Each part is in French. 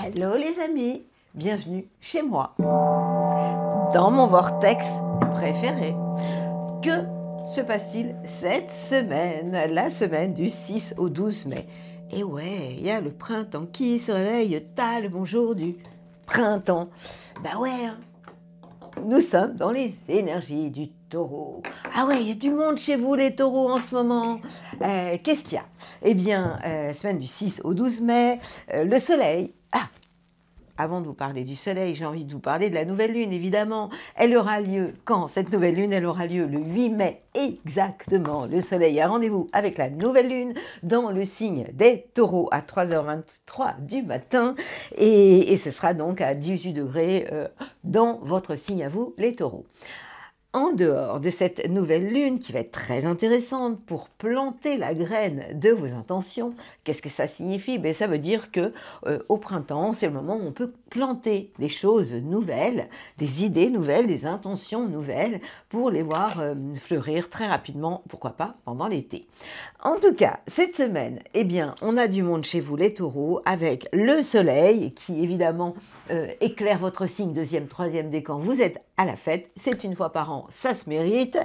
Allô les amis, bienvenue chez moi, dans mon vortex préféré. Que se passe-t-il cette semaine, la semaine du 6 au 12 mai? Et ouais, il y a le printemps qui se réveille, t'as le bonjour du printemps. Bah ouais, hein. Nous sommes dans les énergies du taureau. Ah ouais, il y a du monde chez vous les taureaux en ce moment. Qu'est-ce qu'il y a? Eh bien, semaine du 6 au 12 mai, le soleil... Avant de vous parler du soleil, j'ai envie de vous parler de la nouvelle lune, évidemment. Elle aura lieu quand? Cette nouvelle lune, elle aura lieu le 8 mai, exactement. Le soleil a rendez-vous avec la nouvelle lune dans le signe des taureaux à 3h23 du matin. Et ce sera donc à 18 degrés dans votre signe à vous, les taureaux. En dehors de cette nouvelle lune qui va être très intéressante pour planter la graine de vos intentions, qu'est-ce que ça signifie? Ben, ça veut dire que au printemps, c'est le moment où on peut planter des choses nouvelles, des idées nouvelles, des intentions nouvelles pour les voir fleurir très rapidement, pourquoi pas pendant l'été. En tout cas, cette semaine, eh bien, on a du monde chez vous les taureaux avec le soleil qui évidemment éclaire votre signe, deuxième, troisième décan, vous êtes à la fête, c'est une fois par an, ça se mérite.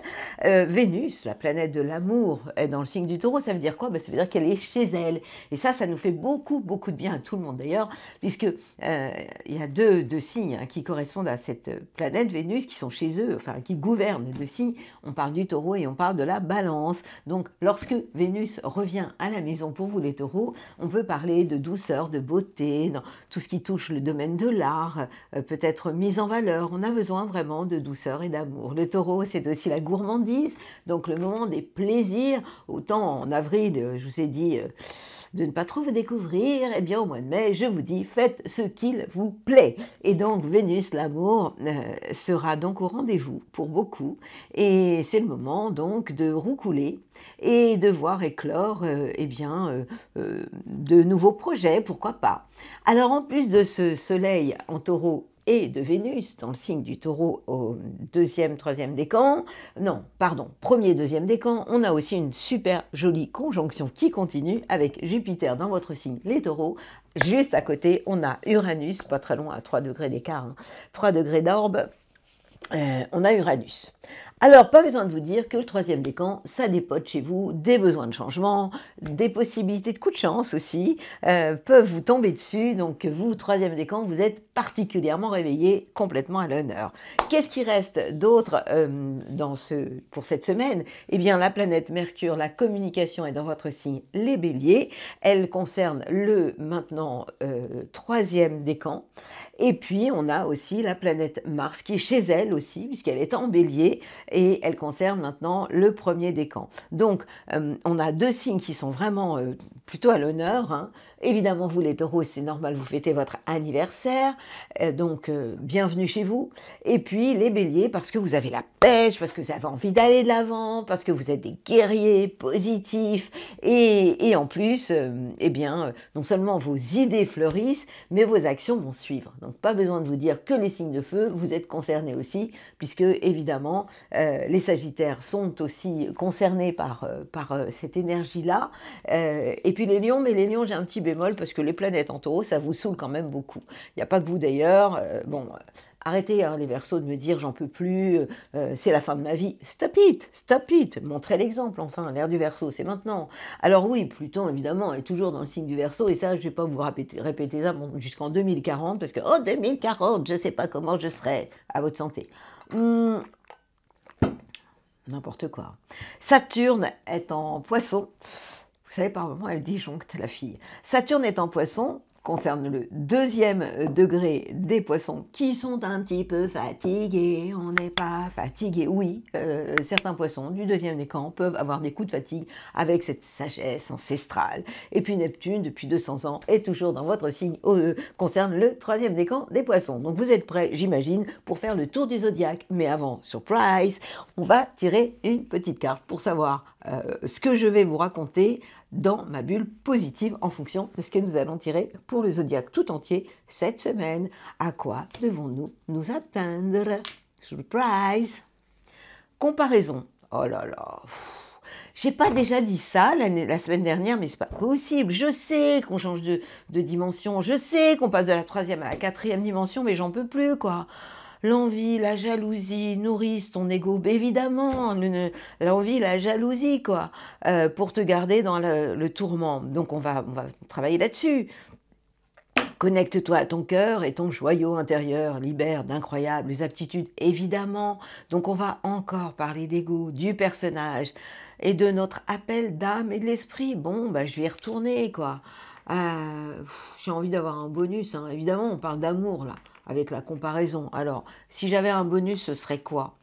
Vénus, la planète de l'amour, est dans le signe du taureau, ça veut dire quoi? Ben, ça veut dire qu'elle est chez elle. Et ça nous fait beaucoup, beaucoup de bien à tout le monde d'ailleurs, puisque il y a deux signes qui correspondent à cette planète Vénus, qui sont chez eux, enfin qui gouvernent deux signes. On parle du taureau et on parle de la balance. Donc lorsque Vénus revient à la maison pour vous les taureaux, on peut parler de douceur, de beauté, dans tout ce qui touche le domaine de l'art, peut-être mise en valeur. On a besoin vraiment de douceur et d'amour. Le taureau, c'est aussi la gourmandise, donc le moment des plaisirs. Autant en avril, je vous ai dit de ne pas trop vous découvrir, et bien au mois de mai, je vous dis, faites ce qu'il vous plaît. Et donc Vénus, l'amour, sera donc au rendez-vous pour beaucoup, et c'est le moment donc de roucouler et de voir éclore de nouveaux projets, pourquoi pas. Alors en plus de ce soleil en taureau et de Vénus dans le signe du taureau au deuxième, troisième décan, premier, deuxième décan, on a aussi une super jolie conjonction qui continue avec Jupiter dans votre signe, les taureaux. Juste à côté, on a Uranus, pas très loin, à 3 degrés d'écart, 3 degrés d'orbe, on a Uranus. Alors, pas besoin de vous dire que le troisième décan, ça dépote chez vous des besoins de changement, des possibilités de coup de chance aussi, peuvent vous tomber dessus. Donc, vous, troisième décan, vous êtes particulièrement réveillé, complètement à l'honneur. Qu'est-ce qui reste d'autre pour cette semaine? Eh bien, la planète Mercure, la communication est dans votre signe, les béliers. Elle concerne le maintenant troisième décan. Et puis, on a aussi la planète Mars qui est chez elle aussi, puisqu'elle est en bélier, et elle concerne maintenant le premier décan. Donc, on a deux signes qui sont vraiment plutôt à l'honneur, hein. Évidemment, vous les taureaux, c'est normal, vous fêtez votre anniversaire, donc bienvenue chez vous. Et puis, les béliers, parce que vous avez la pêche, parce que vous avez envie d'aller de l'avant, parce que vous êtes des guerriers positifs, et en plus, non seulement vos idées fleurissent, mais vos actions vont suivre. Donc, pas besoin de vous dire que les signes de feu, vous êtes concernés aussi, puisque évidemment, les sagittaires sont aussi concernés par cette énergie-là. Et puis les lions, mais les lions, j'ai un petit bémol, parce que les planètes en taureau, ça vous saoule quand même beaucoup. Il n'y a pas que vous d'ailleurs. Arrêtez les Verseaux de me dire j'en peux plus, c'est la fin de ma vie. Stop it, montrez l'exemple enfin, l'ère du Verseau, c'est maintenant. Alors oui, Pluton évidemment est toujours dans le signe du Verseau, et ça je ne vais pas vous répéter ça jusqu'en 2040, parce que 2040, je ne sais pas comment je serai, à votre santé. N'importe quoi. Saturne est en Poisson. Vous savez, par moment, elle disjoncte, la fille. Saturne est en Poisson, concerne le deuxième degré des poissons qui sont un petit peu fatigués. On n'est pas fatigué. Oui, certains poissons du deuxième décan peuvent avoir des coups de fatigue avec cette sagesse ancestrale. Et puis Neptune, depuis 200 ans, est toujours dans votre signe, concerne le troisième décan des poissons. Donc vous êtes prêts, j'imagine, pour faire le tour du zodiaque. Mais avant, surprise, on va tirer une petite carte pour savoir ce que je vais vous raconter dans ma bulle positive en fonction de ce que nous allons tirer pour le zodiaque tout entier cette semaine. À quoi devons-nous nous attendre? Surprise! Comparaison. Oh là là. J'ai pas déjà dit ça la semaine dernière, mais c'est pas possible. Je sais qu'on change de dimension, je sais qu'on passe de la 3e à la 4e dimension, mais j'en peux plus, quoi. L'envie, la jalousie nourrissent ton ego, évidemment, l'envie, la jalousie, quoi, pour te garder dans le tourment. Donc on va travailler là-dessus. Connecte-toi à ton cœur et ton joyau intérieur libère d'incroyables aptitudes, évidemment. Donc on va encore parler d'ego, du personnage et de notre appel d'âme et de l'esprit. Bon, bah, je vais y retourner, quoi. J'ai envie d'avoir un bonus, hein. Évidemment, on parle d'amour, là, avec la comparaison. Alors, si j'avais un bonus, ce serait quoi?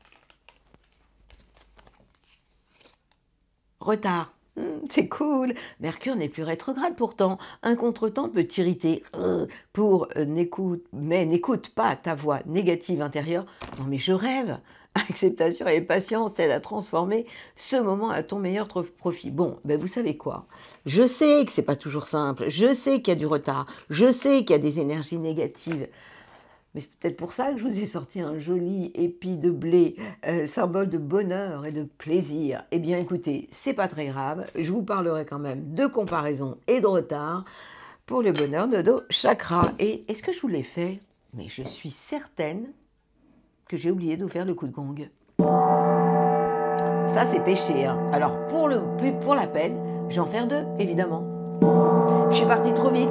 Retard. C'est cool. Mercure n'est plus rétrograde pourtant. Un contretemps peut t'irriter. Mais n'écoute pas ta voix négative intérieure. Non mais je rêve. Acceptation et patience t'aident à transformer ce moment à ton meilleur profit. Bon, ben vous savez quoi? Je sais que c'est pas toujours simple. Je sais qu'il y a du retard. Je sais qu'il y a des énergies négatives. Mais c'est peut-être pour ça que je vous ai sorti un joli épi de blé, symbole de bonheur et de plaisir. Eh bien écoutez, c'est pas très grave, je vous parlerai quand même de comparaison et de retard pour le bonheur de nos chakras. Et est-ce que je vous l'ai fait? Mais je suis certaine que j'ai oublié de vous faire le coup de gong. Ça c'est péché, hein. Alors pour la peine, j'en faire 2, évidemment. Je suis partie trop vite.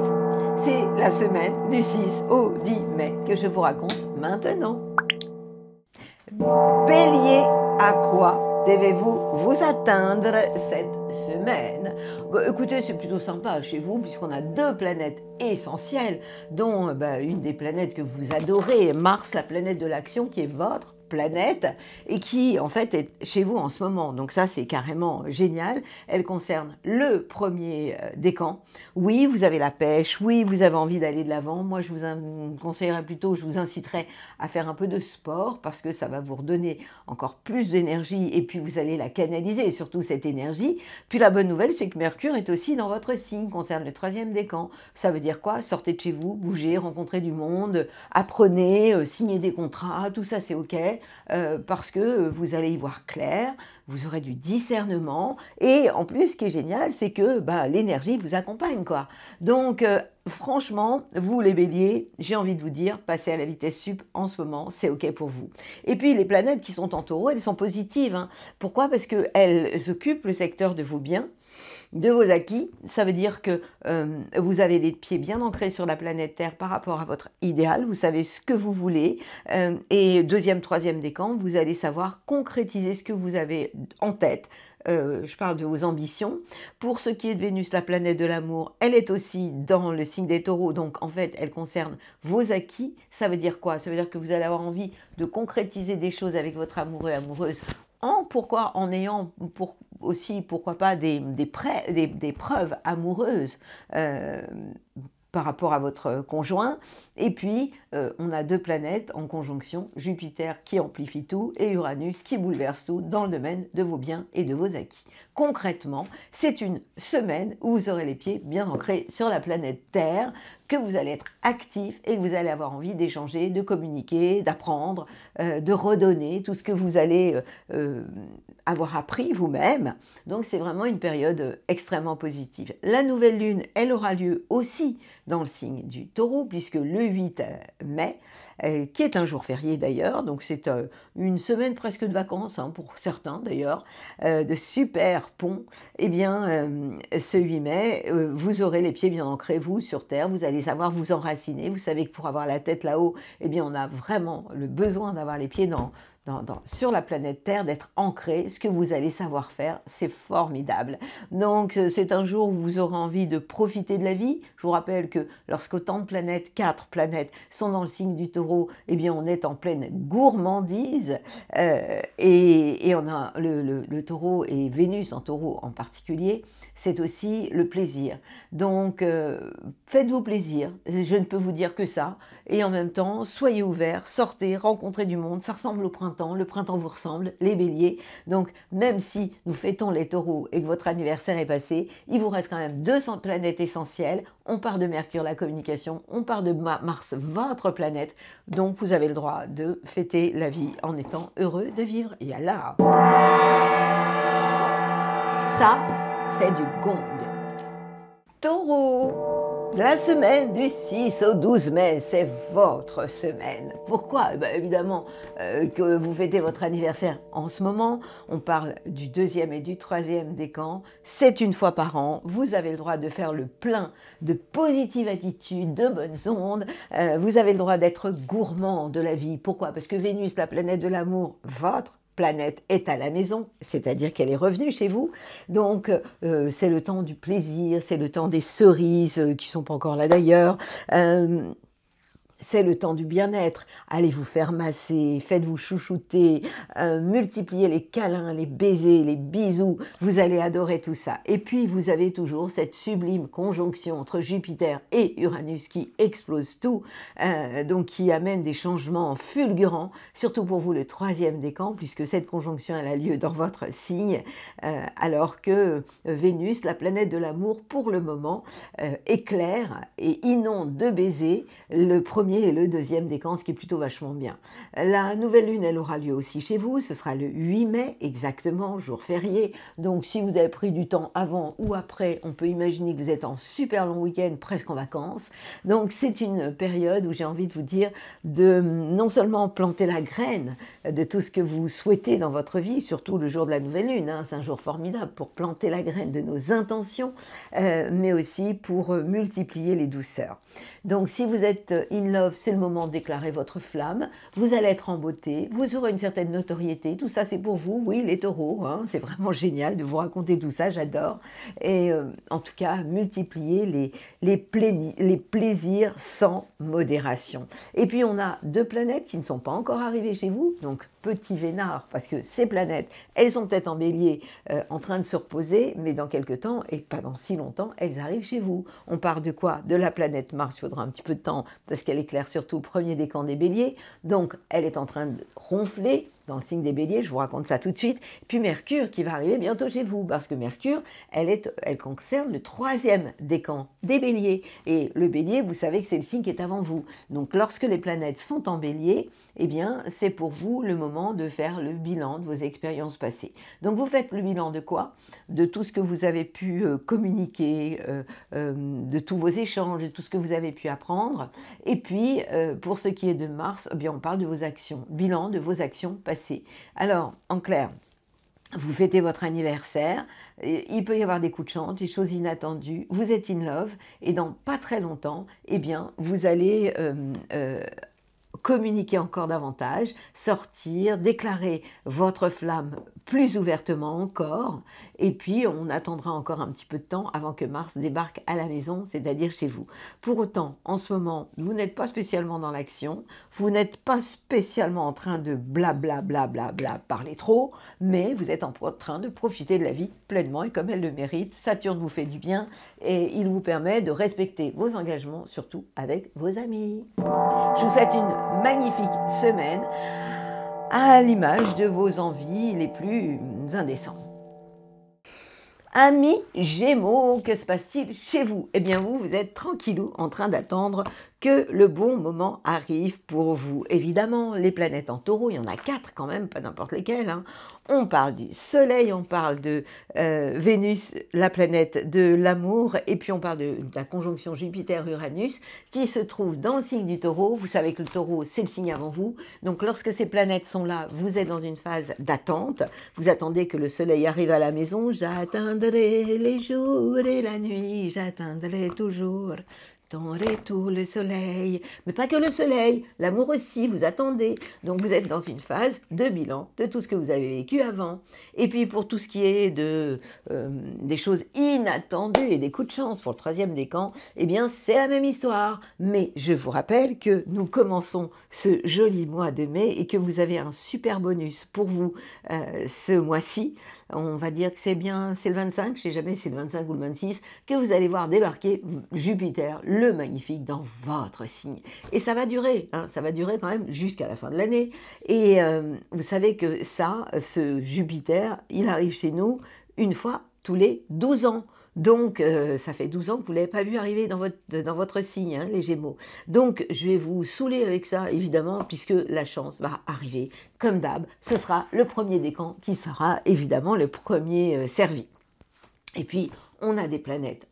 C'est la semaine du 6 au 10 mai que je vous raconte maintenant. Bélier, à quoi devez-vous vous attendre cette semaine? Bah, écoutez, c'est plutôt sympa chez vous puisqu'on a 2 planètes essentielles, dont une des planètes que vous adorez, Mars, la planète de l'action, qui est votre planète et qui en fait est chez vous en ce moment. Donc ça c'est carrément génial. Elle concerne le premier décan. Oui, vous avez la pêche, oui, vous avez envie d'aller de l'avant. Moi je vous conseillerais plutôt, je vous inciterais à faire un peu de sport parce que ça va vous redonner encore plus d'énergie et puis vous allez la canaliser, surtout cette énergie. Puis la bonne nouvelle c'est que Mercure est aussi dans votre signe, concerne le 3e décan. Ça veut dire quoi? Sortez de chez vous, bougez, rencontrez du monde, apprenez, signez des contrats, tout ça c'est ok. Parce que vous allez y voir clair, vous aurez du discernement et en plus ce qui est génial c'est que l'énergie vous accompagne, quoi. Donc franchement, vous les béliers, j'ai envie de vous dire, passez à la vitesse sup en ce moment, c'est ok pour vous. Et puis les planètes qui sont en taureau, elles sont positives, hein. Pourquoi? Parce qu'elles occupent le secteur de vos biens, de vos acquis. Ça veut dire que vous avez les pieds bien ancrés sur la planète Terre par rapport à votre idéal, vous savez ce que vous voulez, et 2e, 3e décan, vous allez savoir concrétiser ce que vous avez en tête. Je parle de vos ambitions. Pour ce qui est de Vénus, la planète de l'amour, elle est aussi dans le signe des taureaux, donc en fait elle concerne vos acquis. Ça veut dire quoi? Ça veut dire que vous allez avoir envie de concrétiser des choses avec votre amoureux, amoureuse, en ayant pourquoi pas des preuves amoureuses par rapport à votre conjoint. Et puis, on a 2 planètes en conjonction, Jupiter qui amplifie tout et Uranus qui bouleverse tout dans le domaine de vos biens et de vos acquis. Concrètement, c'est une semaine où vous aurez les pieds bien ancrés sur la planète Terre, que vous allez être actif et que vous allez avoir envie d'échanger, de communiquer, d'apprendre, de redonner tout ce que vous allez avoir appris vous-même. Donc c'est vraiment une période extrêmement positive. La nouvelle lune, elle aura lieu aussi dans le signe du Taureau, puisque le 8 mai, qui est un jour férié d'ailleurs, donc c'est une semaine presque de vacances, hein, pour certains d'ailleurs, de super ponts. Eh bien, ce 8 mai, vous aurez les pieds bien ancrés, vous, sur Terre, vous allez savoir vous enraciner. Vous savez que pour avoir la tête là-haut, eh bien, on a vraiment le besoin d'avoir les pieds sur la planète Terre, d'être ancré. Ce que vous allez savoir faire, c'est formidable. Donc c'est un jour où vous aurez envie de profiter de la vie. Je vous rappelle que lorsqu'autant de planètes, 4 planètes, sont dans le signe du Taureau, eh bien on est en pleine gourmandise, et on a le Taureau et Vénus en Taureau en particulier, c'est aussi le plaisir. Donc faites-vous plaisir, je ne peux vous dire que ça, et en même temps soyez ouverts, sortez, rencontrez du monde. Ça ressemble au printemps, le printemps vous ressemble, les béliers. Donc même si nous fêtons les taureaux et que votre anniversaire est passé, il vous reste quand même 200 planètes essentielles. On part de Mercure, la communication, on part de Mars, votre planète. Donc vous avez le droit de fêter la vie en étant heureux de vivre. Yalla! Ça, c'est du gong. Taureau, la semaine du 6 au 12 mai, c'est votre semaine. Pourquoi? Évidemment que vous fêtez votre anniversaire en ce moment. On parle du 2e et du 3e décan. C'est une fois par an. Vous avez le droit de faire le plein de positive attitude, de bonnes ondes. Vous avez le droit d'être gourmand de la vie. Pourquoi? Parce que Vénus, la planète de l'amour, votre planète est à la maison, c'est-à-dire qu'elle est revenue chez vous. Donc, c'est le temps du plaisir, c'est le temps des cerises, qui ne sont pas encore là d'ailleurs. C'est le temps du bien-être. Allez vous faire masser, faites-vous chouchouter, multipliez les câlins, les baisers, les bisous. Vous allez adorer tout ça. Et puis, vous avez toujours cette sublime conjonction entre Jupiter et Uranus qui explose tout, donc qui amène des changements fulgurants, surtout pour vous le 3e décan, puisque cette conjonction elle a lieu dans votre signe, alors que Vénus, la planète de l'amour, pour le moment, éclaire et inonde de baisers le 1er et le 2e décan, ce qui est plutôt vachement bien. La nouvelle lune, elle aura lieu aussi chez vous, ce sera le 8 mai, exactement, jour férié. Donc si vous avez pris du temps avant ou après, on peut imaginer que vous êtes en super long week-end, presque en vacances. Donc c'est une période où j'ai envie de vous dire de non seulement planter la graine de tout ce que vous souhaitez dans votre vie, surtout le jour de la nouvelle lune, hein, c'est un jour formidable pour planter la graine de nos intentions, mais aussi pour multiplier les douceurs. Donc si vous êtes in love, c'est le moment de déclarer votre flamme, vous allez être en beauté, vous aurez une certaine notoriété, tout ça c'est pour vous, oui les taureaux, hein, c'est vraiment génial de vous raconter tout ça, j'adore. Et en tout cas, multiplier les plaisirs sans modération. Et puis on a 2 planètes qui ne sont pas encore arrivées chez vous, donc petit vénard, parce que ces planètes, elles sont peut-être en bélier, en train de se reposer, mais dans quelques temps, et pas dans si longtemps, elles arrivent chez vous. On parle de quoi? De la planète Mars, il faudra un petit peu de temps, parce qu'elle éclaire surtout le 1er décan des béliers, donc elle est en train de ronfler dans le signe des béliers, je vous raconte ça tout de suite. Puis Mercure qui va arriver bientôt chez vous, parce que Mercure, elle concerne le 3e décan des béliers. Et le bélier, vous savez que c'est le signe qui est avant vous. Donc lorsque les planètes sont en bélier, eh bien c'est pour vous le moment de faire le bilan de vos expériences passées. Donc vous faites le bilan de quoi? De tout ce que vous avez pu communiquer, de tous vos échanges, de tout ce que vous avez pu apprendre. Et puis, pour ce qui est de Mars, eh bien, on parle de vos actions, bilan de vos actions passées. Alors, en clair, vous fêtez votre anniversaire, il peut y avoir des coups de chance, des choses inattendues, vous êtes in love, et dans pas très longtemps, eh bien, vous allez communiquer encore davantage, sortir, déclarer votre flamme plus ouvertement encore, et puis on attendra encore un petit peu de temps avant que Mars débarque à la maison, c'est-à-dire chez vous. Pour autant, en ce moment, vous n'êtes pas spécialement dans l'action, vous n'êtes pas spécialement en train de parler trop, mais vous êtes en train de profiter de la vie pleinement et comme elle le mérite. Saturne vous fait du bien et il vous permet de respecter vos engagements, surtout avec vos amis. Je vous souhaite une magnifique semaine à l'image de vos envies les plus indécentes. Amis Gémeaux, que se passe-t-il chez vous? Eh bien vous êtes tranquillou en train d'attendre que le bon moment arrive pour vous. Évidemment, les planètes en taureau, il y en a 4 quand même, pas n'importe lesquelles, hein. On parle du Soleil, on parle de Vénus, la planète de l'amour, et puis on parle de la conjonction Jupiter-Uranus qui se trouve dans le signe du taureau. Vous savez que le taureau, c'est le signe avant vous. Donc lorsque ces planètes sont là, vous êtes dans une phase d'attente. Vous attendez que le Soleil arrive à la maison. J'attendrai les jours et la nuit, j'attendrai toujours ton retour, le soleil, mais pas que le soleil, l'amour aussi, vous attendez. Donc vous êtes dans une phase de bilan de tout ce que vous avez vécu avant. Et puis pour tout ce qui est des choses inattendues et des coups de chance pour le 3e décan, eh bien c'est la même histoire. Mais je vous rappelle que nous commençons ce joli mois de mai et que vous avez un super bonus pour vous ce mois-ci. On va dire que c'est bien, c'est le 25, je ne sais jamais si c'est le 25 ou le 26, que vous allez voir débarquer Jupiter, le magnifique, dans votre signe. Et ça va durer, hein, ça va durer quand même jusqu'à la fin de l'année. Et vous savez que ça, ce Jupiter, il arrive chez nous une fois tous les 12 ans. Donc, ça fait 12 ans que vous ne l'avez pas vu arriver dans votre signe, hein, les Gémeaux. Donc, je vais vous saouler avec ça, évidemment, puisque la chance va arriver. Comme d'hab, ce sera le 1er décan qui sera évidemment le premier servi. Et puis, on a des planètes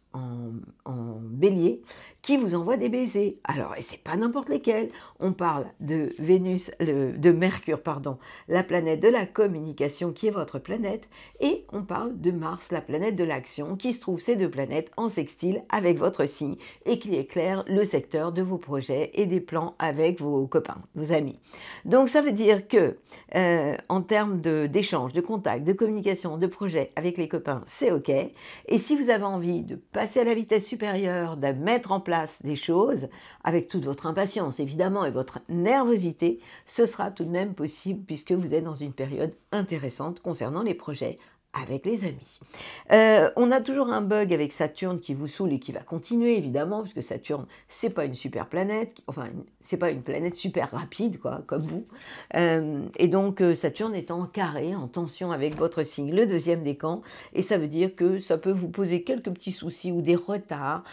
en bélier qui vous envoient des baisers. Alors, et c'est pas n'importe lesquels. On parle de Vénus, de Mercure, pardon, la planète de la communication qui est votre planète, et on parle de Mars, la planète de l'action, qui se trouve ces deux planètes en sextile avec votre signe et qui éclaire le secteur de vos projets et des plans avec vos copains, vos amis. Donc, ça veut dire que en termes d'échange, de contact, de communication, de projet avec les copains, c'est OK. Et si vous avez envie de passer à la vitesse supérieure, de mettre en place des choses, avec toute votre impatience évidemment et votre nervosité, ce sera tout de même possible puisque vous êtes dans une période intéressante concernant les projets avec les amis. On a toujours un bug avec Saturne qui vous saoule et qui va continuer évidemment, parce que Saturne, c'est pas une super planète, enfin, c'est pas une planète super rapide, quoi, comme vous. Et donc, Saturne est en carré, en tension avec votre signe, le deuxième décan, et ça veut dire que ça peut vous poser quelques petits soucis ou des retards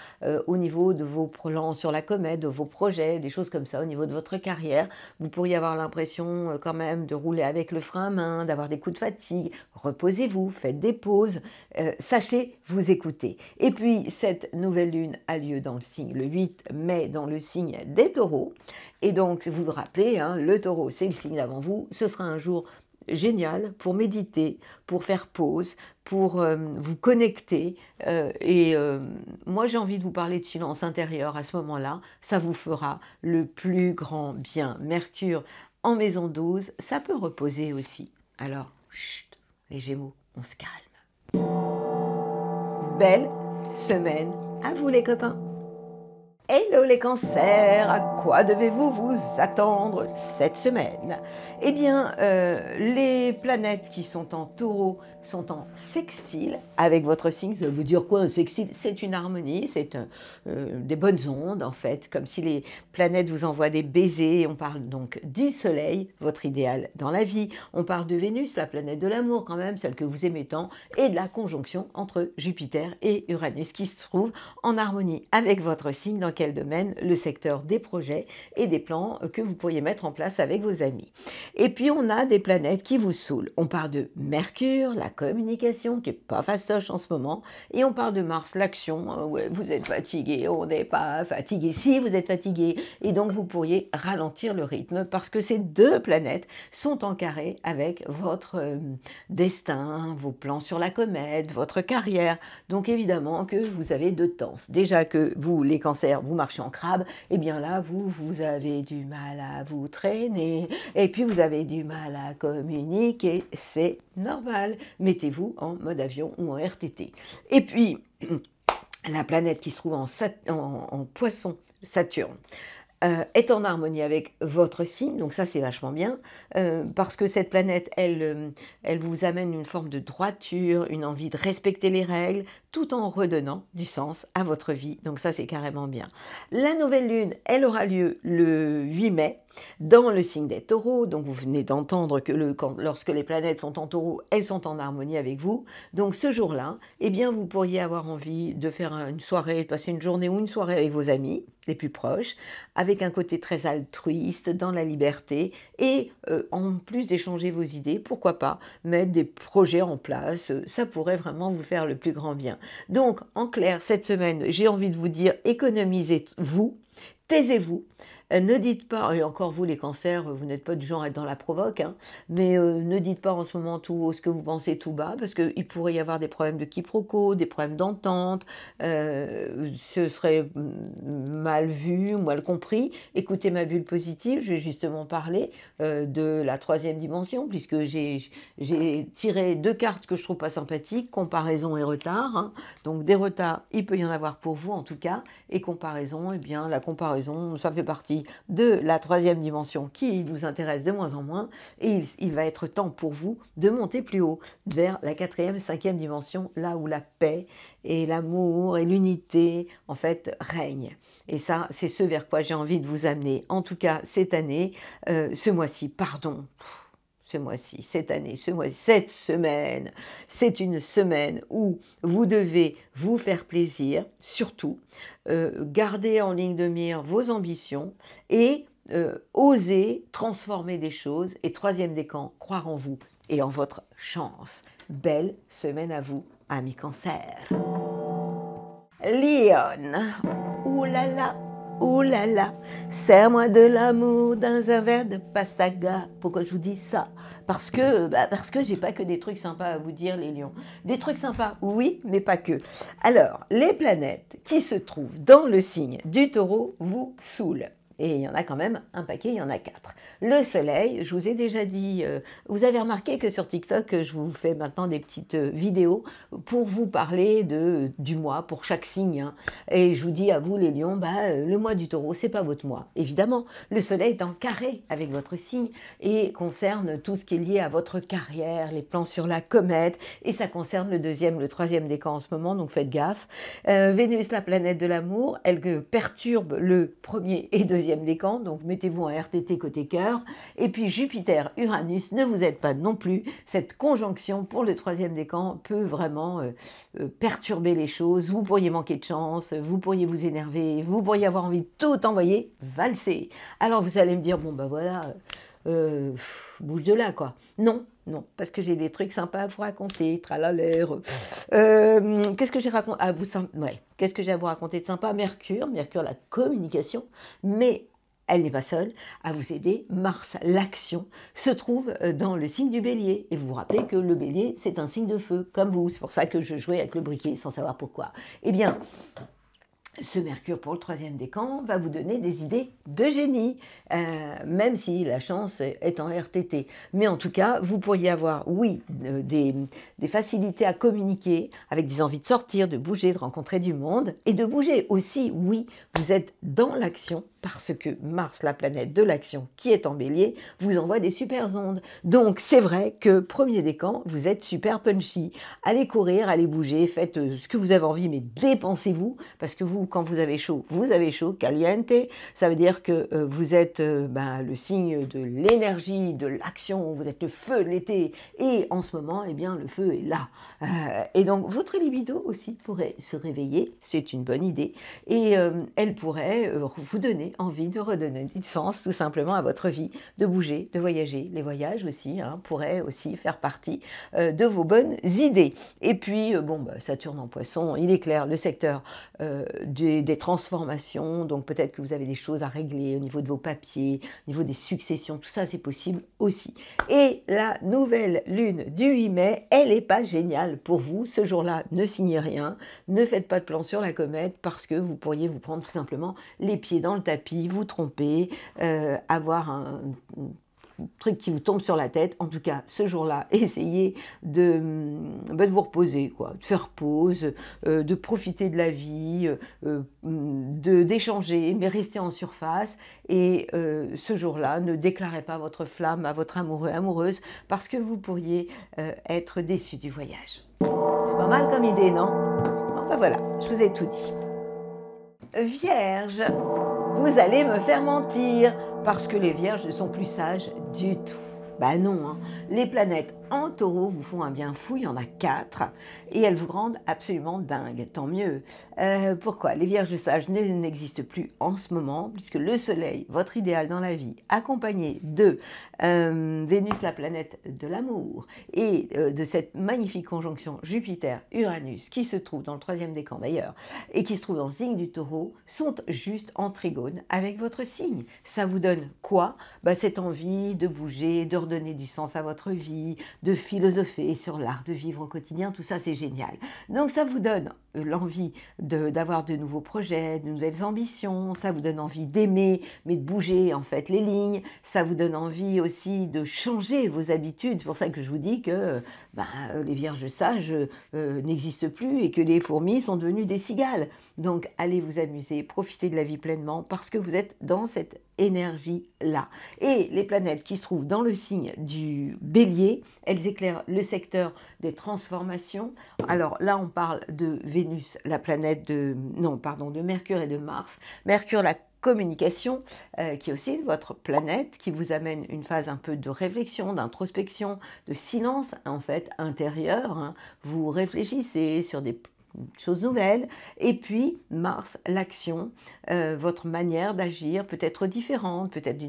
au niveau de vos plans sur la comète, de vos projets, des choses comme ça, au niveau de votre carrière. Vous pourriez avoir l'impression quand même de rouler avec le frein à main, d'avoir des coups de fatigue. Reposez-vous, faites des pauses, sachez vous écouter. Et puis, cette nouvelle lune a lieu dans le signe le 8 mai, dans le signe des taureaux. Et donc, vous vous rappelez, hein, le taureau, c'est le signe avant vous. Ce sera un jour génial pour méditer, pour faire pause, pour vous connecter. Moi, j'ai envie de vous parler de silence intérieur à ce moment-là. Ça vous fera le plus grand bien. Mercure en maison 12, ça peut reposer aussi. Alors, chut, les Gémeaux, on se calme. Belle semaine à vous les copains. Hello les cancers, à quoi devez-vous vous attendre cette semaine? Eh bien, les planètes qui sont en taureau sont en sextile avec votre signe. Ça veut dire quoi un sextile? C'est une harmonie, c'est des bonnes ondes en fait, comme si les planètes vous envoient des baisers. On parle donc du soleil, votre idéal dans la vie. On parle de Vénus, la planète de l'amour quand même, celle que vous aimez tant, et de la conjonction entre Jupiter et Uranus qui se trouve en harmonie avec votre signe. Dans quel domaine? Le secteur des projets et des plans que vous pourriez mettre en place avec vos amis. Et puis on a des planètes qui vous saoulent. On parle de Mercure, la communication qui est pas fastoche en ce moment, et on parle de Mars, l'action. Ouais, vous êtes fatigué, on n'est pas fatigué. Si vous êtes fatigué, et donc vous pourriez ralentir le rythme parce que ces deux planètes sont en carré avec votre destin, vos plans sur la comète, votre carrière. Donc évidemment que vous avez deux temps. Déjà que vous, les cancers, vous marchez en crabe, et bien là, vous avez du mal à vous traîner, et puis vous avez du mal à communiquer, c'est normal. Mettez-vous en mode avion ou en RTT. Et puis, la planète qui se trouve en poisson, Saturne, est en harmonie avec votre signe, donc ça c'est vachement bien, parce que cette planète, elle vous amène une forme de droiture, une envie de respecter les règles, tout en redonnant du sens à votre vie, donc ça c'est carrément bien. La nouvelle lune, elle aura lieu le 8 mai, dans le signe des taureaux, donc vous venez d'entendre que lorsque les planètes sont en taureau, elles sont en harmonie avec vous, donc ce jour-là, eh bien vous pourriez avoir envie de faire une soirée, de passer une journée ou une soirée avec vos amis, les plus proches, avec un côté très altruiste, dans la liberté, et en plus d'échanger vos idées, pourquoi pas mettre des projets en place, ça pourrait vraiment vous faire le plus grand bien. Donc, en clair, cette semaine, j'ai envie de vous dire, économisez-vous, taisez-vous, ne dites pas, et encore vous les cancers, vous n'êtes pas du genre à être dans la provoque, hein, mais ne dites pas en ce moment tout haut ce que vous pensez tout bas, parce qu'il pourrait y avoir des problèmes de quiproquo, des problèmes d'entente, ce serait mal vu, mal compris. Écoutez ma bulle positive, je vais justement parler de la troisième dimension, puisque j'ai tiré deux cartes que je trouve pas sympathiques, comparaison et retard. Hein. Donc des retards, il peut y en avoir pour vous en tout cas, et comparaison, eh bien la comparaison, ça fait partie de la troisième dimension qui nous intéresse de moins en moins, et il va être temps pour vous de monter plus haut vers la quatrième, cinquième dimension, là où la paix et l'amour et l'unité en fait règnent. Et ça, c'est ce vers quoi j'ai envie de vous amener, en tout cas cette année, ce mois-ci, pardon. Ce mois-ci, cette année, ce mois-ci, cette semaine, c'est une semaine où vous devez vous faire plaisir, surtout, garder en ligne de mire vos ambitions et oser transformer des choses. Et troisième décan, croire en vous et en votre chance. Belle semaine à vous. amis cancer. Lion, ouh là là, serre-moi de l'amour dans un verre de Passaga. Pourquoi je vous dis ça? Parce que j'ai pas que des trucs sympas à vous dire, les lions. Des trucs sympas, oui, mais pas que. Alors, les planètes qui se trouvent dans le signe du Taureau vous saoulent. Et il y en a quand même un paquet, il y en a 4. Le soleil, je vous ai déjà dit, vous avez remarqué que sur TikTok, je vous fais maintenant des petites vidéos pour vous parler du mois, pour chaque signe. Hein. Et je vous dis à vous les lions, le mois du taureau, c'est pas votre mois. Évidemment, le soleil est en carré avec votre signe et concerne tout ce qui est lié à votre carrière, les plans sur la comète, et ça concerne le deuxième, le troisième décan en ce moment, donc faites gaffe. Vénus, la planète de l'amour, elle perturbe le premier et deuxième décan, donc mettez-vous en RTT côté cœur. Et puis Jupiter, Uranus, ne vous aide pas non plus. Cette conjonction pour le troisième décan peut vraiment perturber les choses. Vous pourriez manquer de chance, vous pourriez vous énerver, vous pourriez avoir envie de tout envoyer valser. Alors vous allez me dire, bon voilà, bouge de là quoi. Non, parce que j'ai des trucs sympas à vous raconter, tralalère. Qu'est-ce que j'ai raconté à vous Qu'est-ce que j'ai à vous raconter de sympa? Mercure, la communication, mais elle n'est pas seule à vous aider. Mars, l'action, se trouve dans le signe du Bélier. Et vous vous rappelez que le Bélier, c'est un signe de feu, comme vous. C'est pour ça que je jouais avec le briquet sans savoir pourquoi. Eh bien, ce Mercure pour le troisième décan va vous donner des idées de génie, même si la chance est en RTT. Mais en tout cas, vous pourriez avoir, oui, des facilités à communiquer, avec des envies de sortir, de bouger, de rencontrer du monde, et de bouger aussi, oui, vous êtes dans l'action, parce que Mars, la planète de l'action qui est en Bélier, vous envoie des super ondes. Donc c'est vrai que premier décan, vous êtes super punchy. Allez courir, allez bouger, faites ce que vous avez envie, mais dépensez-vous, parce que vous, quand vous avez chaud, caliente. Ça veut dire que vous êtes le signe de l'énergie, de l'action, vous êtes le feu de l'été, et en ce moment, eh bien, le feu est là. Et donc, votre libido aussi pourrait se réveiller, c'est une bonne idée, et elle pourrait vous donner envie de redonner du sens tout simplement à votre vie, de bouger, de voyager. Les voyages aussi pourraient aussi faire partie de vos bonnes idées. Et puis, Saturne en Poisson, il est clair, le secteur des transformations, donc peut-être que vous avez des choses à régler au niveau de vos papiers, au niveau des successions, tout ça c'est possible aussi. Et la nouvelle lune du 8 mai, elle n'est pas géniale pour vous. Ce jour-là, ne signez rien, ne faites pas de plan sur la comète parce que vous pourriez vous prendre tout simplement les pieds dans le tapis, vous tromper, avoir un truc qui vous tombe sur la tête. En tout cas, ce jour-là, essayez de vous reposer, de faire pause, de profiter de la vie, d'échanger, mais rester en surface. Et ce jour-là, ne déclarez pas votre flamme à votre amoureux, amoureuse, parce que vous pourriez être déçu du voyage. C'est pas mal comme idée, non? Voilà, je vous ai tout dit. Vierge, vous allez me faire mentir, parce que les vierges ne sont plus sages du tout. Non, les planètes en taureau vous font un bien fou, il y en a 4, et elles vous rendent absolument dingue, tant mieux. Pourquoi? Les vierges sages n'existent plus en ce moment, puisque le soleil, votre idéal dans la vie, accompagné de Vénus, la planète de l'amour, et de cette magnifique conjonction Jupiter-Uranus, qui se trouve dans le troisième décan d'ailleurs, et qui se trouve dans le signe du taureau, sont juste en trigone avec votre signe. Ça vous donne quoi? Cette envie de bouger, de redonner du sens à votre vie, de philosopher sur l'art de vivre au quotidien, tout ça c'est génial. Donc ça vous donne l'envie d'avoir de nouveaux projets, de nouvelles ambitions, ça vous donne envie d'aimer, mais de bouger en fait les lignes, ça vous donne envie aussi de changer vos habitudes. C'est pour ça que je vous dis que les vierges sages n'existent plus et que les fourmis sont devenues des cigales. Donc allez vous amuser, profitez de la vie pleinement parce que vous êtes dans cette énergie-là. Et les planètes qui se trouvent dans le signe du Bélier, elles éclairent le secteur des transformations. Alors là, on parle de Vénus, la planète de Mercure et de Mars. Mercure, la communication, qui est aussi votre planète, qui vous amène une phase un peu de réflexion, d'introspection, de silence en fait intérieur. Vous réfléchissez sur des chose nouvelle. Et puis Mars, l'action, votre manière d'agir peut être différente, peut-être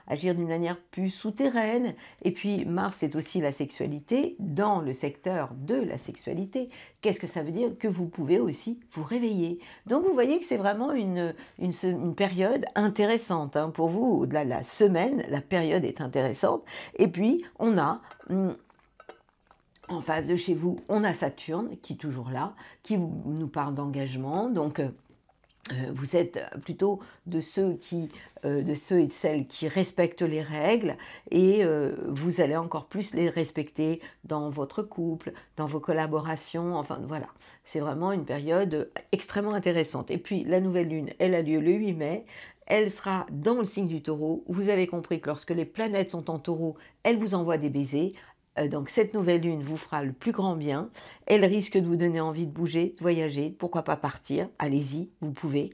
agir d'une manière plus souterraine. Et puis Mars, c'est aussi la sexualité, dans le secteur de la sexualité. Qu'est-ce que ça veut dire? Que vous pouvez aussi vous réveiller. Donc vous voyez que c'est vraiment une période intéressante hein, pour vous. Au-delà de la semaine, la période est intéressante. Et puis on a en face de chez vous, on a Saturne qui est toujours là, qui nous parle d'engagement. Donc vous êtes plutôt de ceux et de celles qui respectent les règles et vous allez encore plus les respecter dans votre couple, dans vos collaborations, enfin voilà. C'est vraiment une période extrêmement intéressante. Et puis la nouvelle lune, elle a lieu le 8 mai. Elle sera dans le signe du Taureau. Vous avez compris que lorsque les planètes sont en Taureau, elle vous envoie des baisers. Donc cette nouvelle lune vous fera le plus grand bien. Elle risque de vous donner envie de bouger, de voyager, pourquoi pas partir, allez-y, vous pouvez.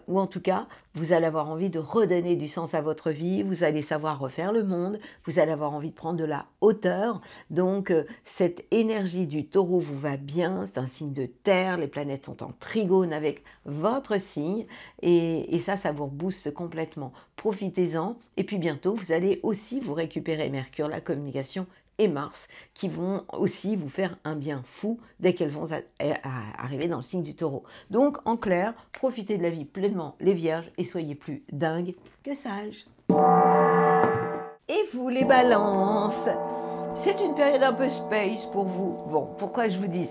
Ou en tout cas, vous allez avoir envie de redonner du sens à votre vie, vous allez savoir refaire le monde, vous allez avoir envie de prendre de la hauteur. Donc cette énergie du Taureau vous va bien, c'est un signe de terre, les planètes sont en trigone avec votre signe et ça vous rebooste complètement. Profitez-en et puis bientôt vous allez aussi vous récupérer Mercure, la communication et Mars, qui vont aussi vous faire un bien fou dès qu'elles vont arriver dans le signe du Taureau. Donc, en clair, profitez de la vie pleinement, les Vierges, et soyez plus dingues que sages. Et vous, les Balances, c'est une période un peu space pour vous. Bon, pourquoi je vous dis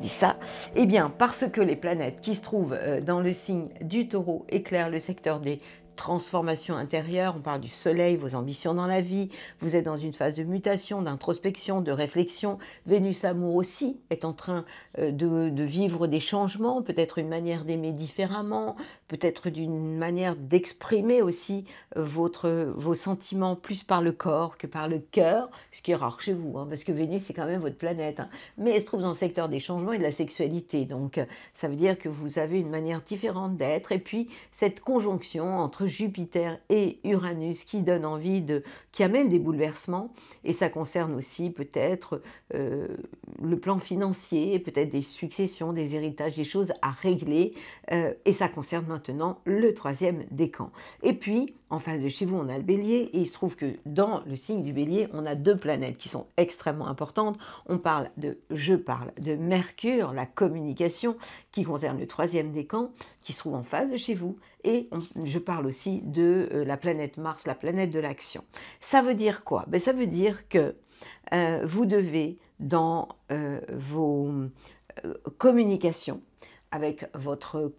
ça? Eh bien, parce que les planètes qui se trouvent dans le signe du Taureau éclairent le secteur des transformation intérieure, on parle du soleil, vos ambitions dans la vie, vous êtes dans une phase de mutation, d'introspection, de réflexion. Vénus l'amour aussi est en train de vivre des changements, peut-être une manière d'aimer différemment, peut-être d'une manière d'exprimer aussi vos sentiments plus par le corps que par le cœur, ce qui est rare chez vous, hein, parce que Vénus c'est quand même votre planète, hein, mais elle se trouve dans le secteur des changements et de la sexualité, donc ça veut dire que vous avez une manière différente d'être, et puis cette conjonction entre Jupiter et Uranus qui donne envie qui amène des bouleversements, et ça concerne aussi peut-être le plan financier, peut-être des successions, des héritages, des choses à régler, et ça concerne maintenant le 3e décan. Et puis, en face de chez vous, on a le Bélier, et il se trouve que dans le signe du Bélier, on a 2 planètes qui sont extrêmement importantes. Je parle de Mercure, la communication, qui concerne le 3e décan, qui se trouve en face de chez vous, et je parle aussi de la planète Mars, la planète de l'action. Ça veut dire quoi? Ben, ça veut dire que vous devez, dans vos communications avec votre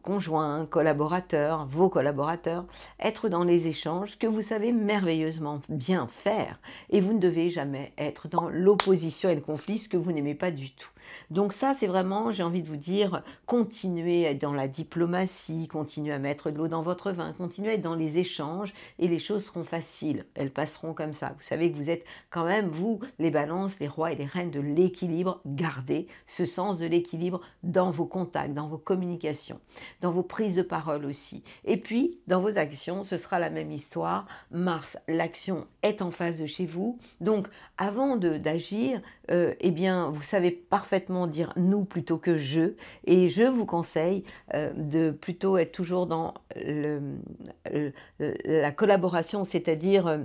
conjoint, collaborateur, vos collaborateurs, être dans les échanges que vous savez merveilleusement bien faire, et vous ne devez jamais être dans l'opposition et le conflit, ce que vous n'aimez pas du tout. Donc ça, c'est vraiment, j'ai envie de vous dire, continuez à être dans la diplomatie, continuez à mettre de l'eau dans votre vin, continuez à être dans les échanges, et les choses seront faciles, elles passeront comme ça. Vous savez que vous êtes quand même, vous, les balances, les rois et les reines de l'équilibre. Gardez ce sens de l'équilibre dans vos contacts, dans vos communications, dans vos prises de parole aussi. Et puis, dans vos actions, ce sera la même histoire. Mars, l'action est en face de chez vous. Donc, avant d'agir, eh bien, vous savez parfaitement dire nous plutôt que je. Et je vous conseille de plutôt être toujours dans la collaboration, c'est-à-dire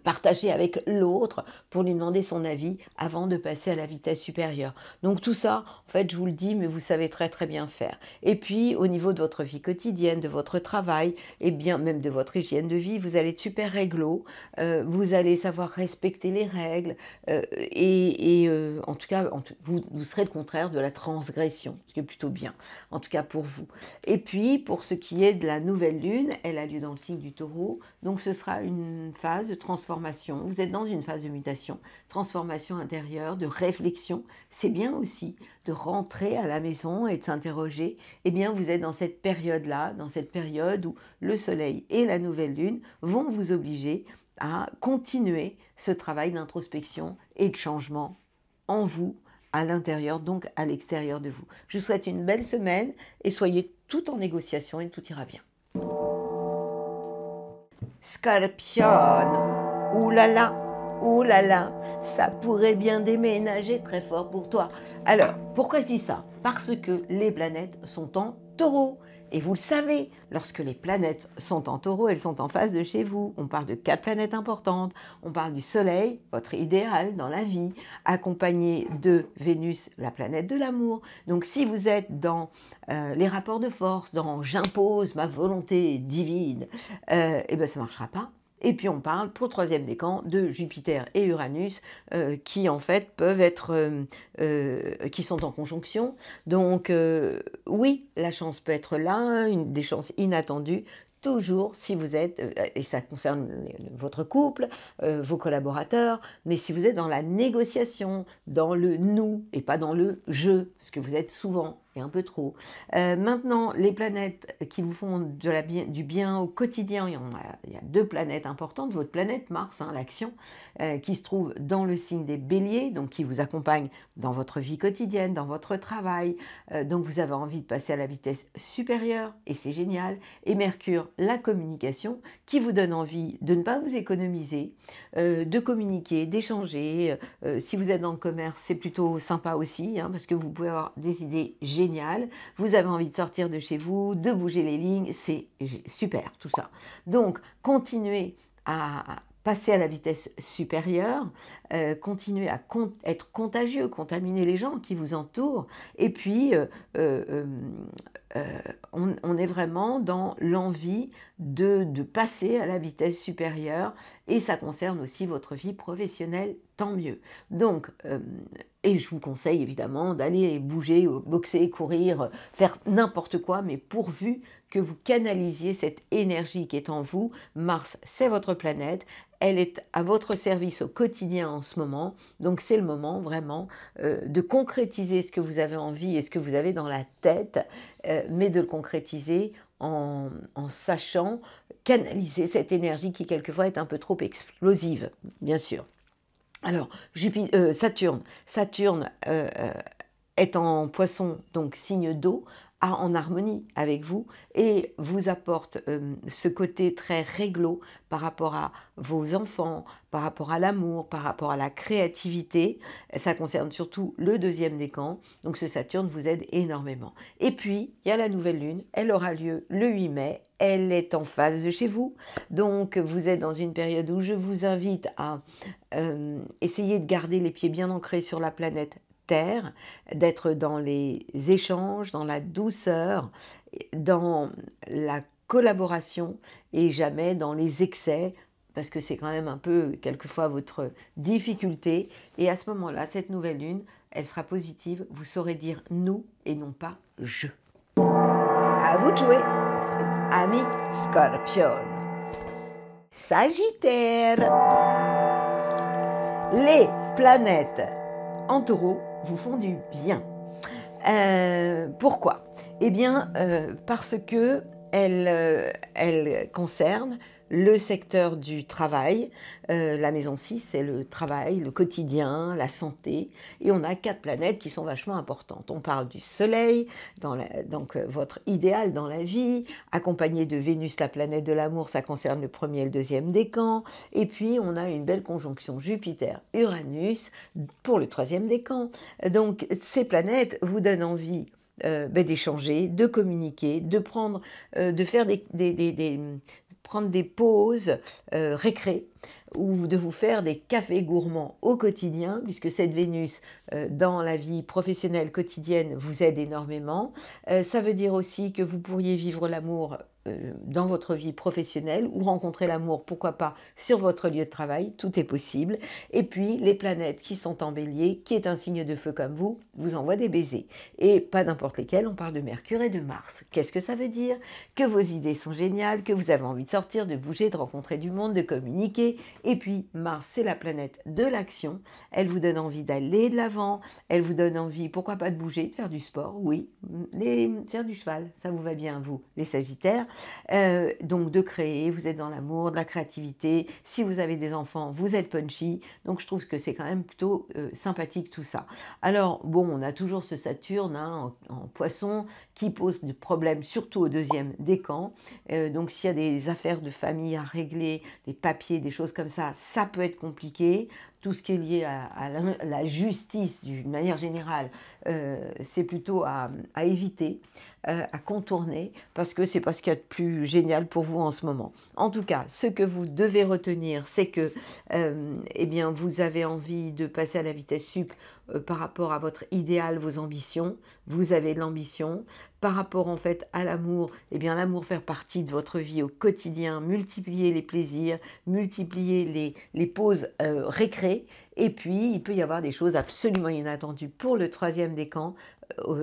partager avec l'autre pour lui demander son avis avant de passer à la vitesse supérieure. Donc tout ça, en fait, je vous le dis, mais vous savez très très bien faire. Et puis, au niveau de votre vie quotidienne, de votre travail, et bien même de votre hygiène de vie, vous allez être super réglo, vous allez savoir respecter les règles, en tout cas, vous serez le contraire de la transgression, ce qui est plutôt bien, en tout cas pour vous. Et puis, pour ce qui est de la nouvelle lune, elle a lieu dans le signe du Taureau, donc ce sera une phase de transformation. Vous êtes dans une phase de mutation, transformation intérieure, de réflexion. C'est bien aussi de rentrer à la maison et de s'interroger. Eh bien, vous êtes dans cette période-là, dans cette période où le soleil et la nouvelle lune vont vous obliger à continuer ce travail d'introspection et de changement en vous, à l'intérieur, donc à l'extérieur de vous. Je vous souhaite une belle semaine et soyez tout en négociation et tout ira bien. Scorpion, oulala, Ouh là là, ça pourrait bien déménager très fort pour toi. Alors, pourquoi je dis ça? Parce que les planètes sont en taureau. Et vous le savez, lorsque les planètes sont en taureau, elles sont en face de chez vous. On parle de 4 planètes importantes. On parle du Soleil, votre idéal dans la vie, accompagné de Vénus, la planète de l'amour. Donc si vous êtes dans les rapports de force, dans j'impose ma volonté divine, eh bien ça ne marchera pas. Et puis on parle pour le troisième décan de Jupiter et Uranus qui en fait peuvent être, qui sont en conjonction. Donc oui, la chance peut être là, des chances inattendues. Toujours si vous êtes, et ça concerne votre couple, vos collaborateurs, mais si vous êtes dans la négociation, dans le nous et pas dans le je, parce que vous êtes souvent et un peu trop. Maintenant, les planètes qui vous font du bien au quotidien, il y a 2 planètes importantes. Votre planète Mars, hein, l'action, qui se trouve dans le signe des Béliers, donc qui vous accompagne dans votre vie quotidienne, dans votre travail. Donc vous avez envie de passer à la vitesse supérieure, et c'est génial. Et Mercure, la communication, qui vous donne envie de ne pas vous économiser, de communiquer, d'échanger. Si vous êtes dans le commerce, c'est plutôt sympa aussi, hein, parce que vous pouvez avoir des idées géniales. Vous avez envie de sortir de chez vous, de bouger les lignes, c'est super tout ça. Donc, continuez à passer à la vitesse supérieure, continuez à être contagieux, contaminer les gens qui vous entourent, et puis on est vraiment dans l'envie de passer à la vitesse supérieure, et ça concerne aussi votre vie professionnelle, tant mieux. Donc, et je vous conseille évidemment d'aller bouger, boxer, courir, faire n'importe quoi, mais pourvu que vous canalisiez cette énergie qui est en vous. Mars, c'est votre planète, elle est à votre service au quotidien en ce moment, donc c'est le moment vraiment de concrétiser ce que vous avez envie et ce que vous avez dans la tête, mais de le concrétiser en sachant canaliser cette énergie qui quelquefois est un peu trop explosive, bien sûr. Alors, Saturne est en Poisson, donc signe d'eau, en harmonie avec vous, et vous apporte ce côté très réglo par rapport à vos enfants, par rapport à l'amour, par rapport à la créativité. Ça concerne surtout le 2e décan, donc ce Saturne vous aide énormément. Et puis, il y a la nouvelle lune, elle aura lieu le 8 mai, elle est en face de chez vous, donc vous êtes dans une période où je vous invite à essayer de garder les pieds bien ancrés sur la planète Terre, d'être dans les échanges, dans la douceur, dans la collaboration et jamais dans les excès, parce que c'est quand même un peu quelquefois votre difficulté. Et à ce moment-là, cette nouvelle lune, elle sera positive, vous saurez dire nous et non pas je. À vous de jouer, ami Scorpion. Sagittaire. Les planètes en taureau vous font du bien. Pourquoi? Eh bien, parce que elles concernent le secteur du travail. La maison 6, c'est le travail, le quotidien, la santé. Et on a 4 planètes qui sont vachement importantes. On parle du Soleil, donc votre idéal dans la vie, accompagné de Vénus, la planète de l'amour, ça concerne le 1er et le 2e décan. Et puis, on a une belle conjonction Jupiter-Uranus pour le 3e décan. Donc, ces planètes vous donnent envie d'échanger, de communiquer, de faire prendre des pauses récré, ou de vous faire des cafés gourmands au quotidien, puisque cette Vénus dans la vie professionnelle quotidienne vous aide énormément. Ça veut dire aussi que vous pourriez vivre l'amour dans votre vie professionnelle, ou rencontrer l'amour, pourquoi pas, sur votre lieu de travail, tout est possible. Et puis, les planètes qui sont en Bélier, qui est un signe de feu comme vous envoient des baisers. Et pas n'importe lesquels, on parle de Mercure et de Mars. Qu'est-ce que ça veut dire? Que vos idées sont géniales, que vous avez envie de sortir, de bouger, de rencontrer du monde, de communiquer. Et puis, Mars, c'est la planète de l'action. Elle vous donne envie d'aller de l'avant, elle vous donne envie, pourquoi pas, de bouger, de faire du sport, oui, faire du cheval, ça vous va bien, vous, les Sagittaires. Donc de créer, vous êtes dans l'amour, de la créativité. Si vous avez des enfants, vous êtes punchy. Donc je trouve que c'est quand même plutôt sympathique tout ça. Alors bon, on a toujours ce Saturne en Poisson qui pose des problèmes, surtout au deuxième décan. Donc s'il y a des affaires de famille à régler, des papiers, des choses comme ça peut être compliqué. Tout ce qui est lié à la justice d'une manière générale, c'est plutôt à éviter, à contourner, parce que c'est pas ce qu'il y a de plus génial pour vous en ce moment. En tout cas, ce que vous devez retenir, c'est que eh bien, vous avez envie de passer à la vitesse sup par rapport à votre idéal, vos ambitions. Vous avez de l'ambition. Par rapport en fait à l'amour, eh bien l'amour fait partie de votre vie au quotidien, multiplier les plaisirs, multiplier les pauses récré, et puis il peut y avoir des choses absolument inattendues pour le troisième décan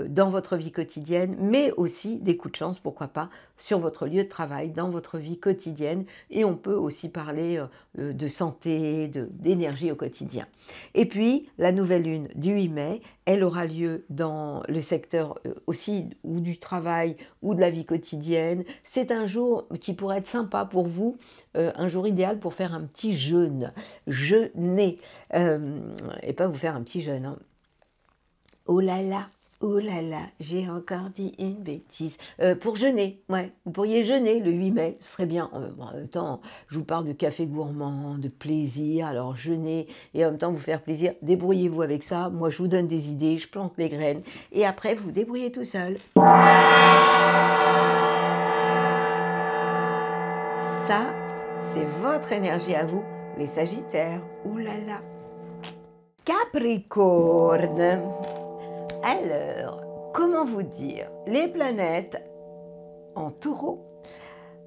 dans votre vie quotidienne, mais aussi des coups de chance, pourquoi pas, sur votre lieu de travail, dans votre vie quotidienne, et on peut aussi parler de santé, d'énergie au quotidien. Et puis la nouvelle lune du 8 mai, elle aura lieu dans le secteur aussi ou du travail ou de la vie quotidienne. C'est un jour qui pourrait être sympa pour vous, un jour idéal pour faire un petit jeûne, jeûner, et pas vous faire un petit jeûne. Hein. Oh là là, j'ai encore dit une bêtise. Pour jeûner, ouais, vous pourriez jeûner le 8 mai, ce serait bien. En même temps, je vous parle de café gourmand, de plaisir, alors jeûner et en même temps vous faire plaisir, débrouillez-vous avec ça. Moi, je vous donne des idées, je plante les graines et après, vous débrouillez tout seul. Ça, c'est votre énergie à vous, les Sagittaires. Ouh là là. Capricorne. Alors, comment vous dire? Les planètes en taureau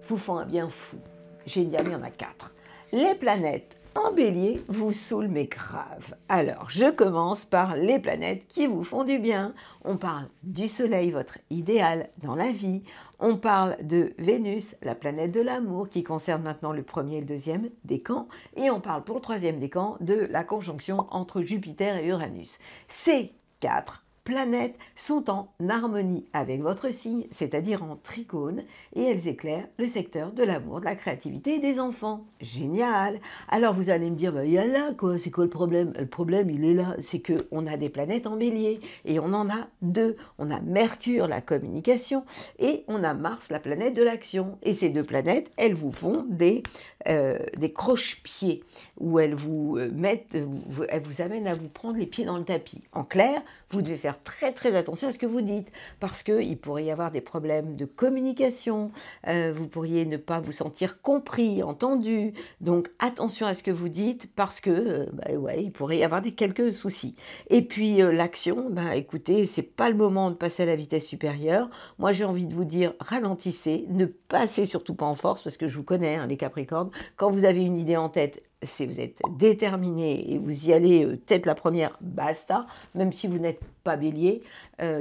vous font un bien fou. Génial, il y en a 4. Les planètes en bélier vous saoulent mais grave. Alors, je commence par les planètes qui vous font du bien. On parle du soleil, votre idéal dans la vie. On parle de Vénus, la planète de l'amour, qui concerne maintenant le premier et le deuxième décan. Et on parle pour le troisième décan de la conjonction entre Jupiter et Uranus. Ces 4 planètes sont en harmonie avec votre signe, c'est-à-dire en trigone, et elles éclairent le secteur de l'amour, de la créativité et des enfants. Génial! Alors vous allez me dire, bah, il y a là, quoi, c'est quoi le problème? Le problème, il est là, c'est qu'on a des planètes en bélier, et on en a 2. On a Mercure, la communication, et on a Mars, la planète de l'action. Et ces 2 planètes, elles vous font des croche-pieds, où elles vous elles vous amènent à vous prendre les pieds dans le tapis. En clair, vous devez faire très très attention à ce que vous dites, parce qu'il pourrait y avoir des problèmes de communication, vous pourriez ne pas vous sentir compris, entendu, donc attention à ce que vous dites, parce que ouais, il pourrait y avoir quelques soucis. Et puis l'action, écoutez, c'est pas le moment de passer à la vitesse supérieure. Moi j'ai envie de vous dire, ralentissez, ne passez surtout pas en force, parce que je vous connais, hein, les Capricornes, quand vous avez une idée en tête, si vous êtes déterminé et vous y allez tête la première, basta, même si vous n'êtes pas bélier,